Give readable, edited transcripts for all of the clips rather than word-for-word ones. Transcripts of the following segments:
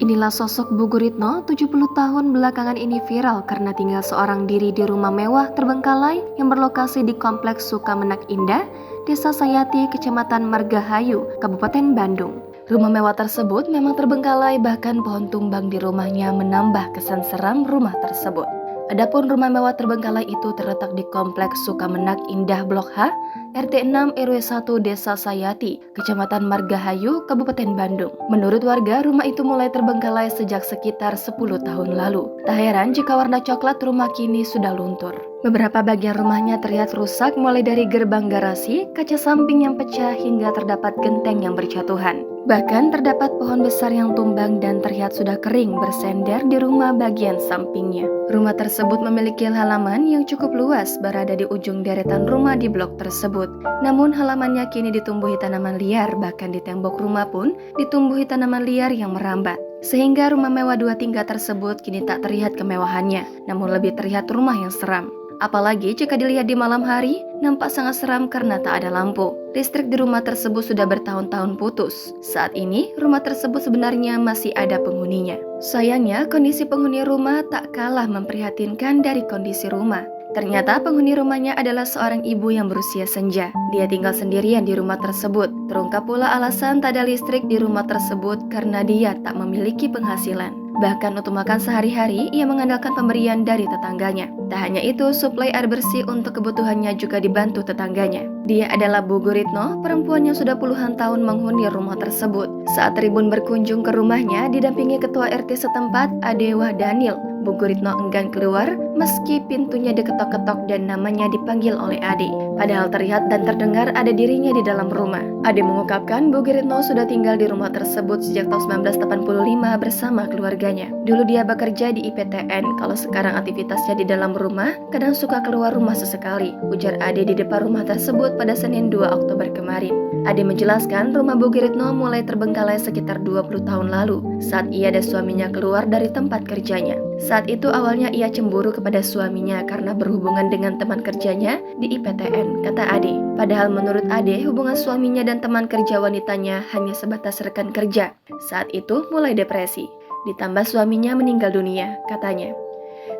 Inilah sosok Bu Guritno, 70 tahun belakangan ini viral karena tinggal seorang diri di rumah mewah terbengkalai yang berlokasi di Kompleks Sukamenak Indah, Desa Sayati, Kecamatan Margahayu, Kabupaten Bandung. Rumah mewah tersebut memang terbengkalai, bahkan pohon tumbang di rumahnya menambah kesan seram rumah tersebut. Adapun rumah mewah terbengkalai itu terletak di Kompleks Sukamenak Indah Blok H, RT 6 RW 1 Desa Sayati, Kecamatan Margahayu, Kabupaten Bandung. Menurut warga, rumah itu mulai terbengkalai sejak sekitar 10 tahun lalu. Tak heran jika warna coklat rumah kini sudah luntur. Beberapa bagian rumahnya terlihat rusak, mulai dari gerbang garasi, kaca samping yang pecah, hingga terdapat genteng yang berjatuhan. Bahkan terdapat pohon besar yang tumbang dan terlihat sudah kering bersender di rumah bagian sampingnya. Rumah tersebut memiliki halaman yang cukup luas, berada di ujung deretan rumah di blok tersebut. Namun halamannya kini ditumbuhi tanaman liar, bahkan di tembok rumah pun ditumbuhi tanaman liar yang merambat. Sehingga rumah mewah 2 tingkat tersebut kini tak terlihat kemewahannya, namun lebih terlihat rumah yang seram. Apalagi jika dilihat di malam hari, nampak sangat seram karena tak ada lampu. Listrik di rumah tersebut sudah bertahun-tahun putus. Saat ini, rumah tersebut sebenarnya masih ada penghuninya. Sayangnya, kondisi penghuni rumah tak kalah memprihatinkan dari kondisi rumah. Ternyata penghuni rumahnya adalah seorang ibu yang berusia senja. Dia tinggal sendirian di rumah tersebut. Terungkap pula alasan tak ada listrik di rumah tersebut karena dia tak memiliki penghasilan. Bahkan untuk makan sehari-hari, ia mengandalkan pemberian dari tetangganya. Tak hanya itu, suplai air bersih untuk kebutuhannya juga dibantu tetangganya. Dia adalah Bu Guritno, perempuan yang sudah puluhan tahun menghuni rumah tersebut. Saat Tribun berkunjung ke rumahnya, didampingi Ketua RT setempat, Ade Wahdanil, Bu Guritno enggan keluar meski pintunya diketok-ketok dan namanya dipanggil oleh Ade. Padahal terlihat dan terdengar ada dirinya di dalam rumah. Ade mengungkapkan Bu Guritno sudah tinggal di rumah tersebut sejak tahun 1985 bersama keluarganya. Dulu dia bekerja di IPTN, kalau sekarang aktivitasnya di dalam rumah, kadang suka keluar rumah sesekali, ujar Ade di depan rumah tersebut pada Senin 2 Oktober kemarin. Ade menjelaskan rumah Bu Guritno mulai terbengkalai sekitar 20 tahun lalu, saat ia dan suaminya keluar dari tempat kerjanya. Saat itu awalnya ia cemburu kepada suaminya karena berhubungan dengan teman kerjanya di IPTN, kata Ade. Padahal menurut Ade, hubungan suaminya dan teman kerja wanitanya hanya sebatas rekan kerja. Saat itu mulai depresi, ditambah suaminya meninggal dunia, katanya.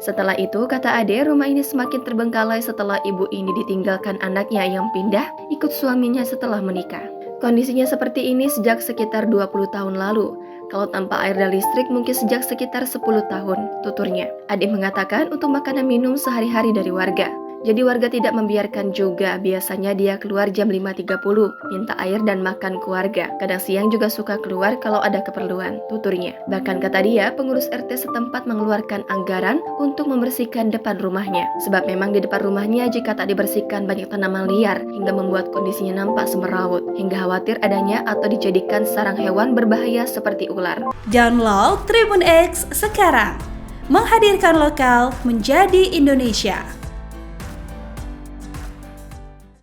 Setelah itu, kata Ade, rumah ini semakin terbengkalai setelah ibu ini ditinggalkan anaknya yang pindah ikut suaminya setelah menikah. Kondisinya seperti ini sejak sekitar 20 tahun lalu. Kalau tanpa air dan listrik mungkin sejak sekitar 10 tahun, tuturnya. Ade mengatakan untuk makanan minum sehari-hari dari warga. Jadi warga tidak membiarkan juga, biasanya dia keluar jam 5.30, minta air dan makan ke warga. Kadang siang juga suka keluar kalau ada keperluan, tuturnya. Bahkan kata dia, pengurus RT setempat mengeluarkan anggaran untuk membersihkan depan rumahnya. Sebab memang di depan rumahnya jika tak dibersihkan banyak tanaman liar, hingga membuat kondisinya nampak semerawut, hingga khawatir adanya atau dijadikan sarang hewan berbahaya seperti ular. Download Tribun X sekarang, menghadirkan lokal menjadi Indonesia.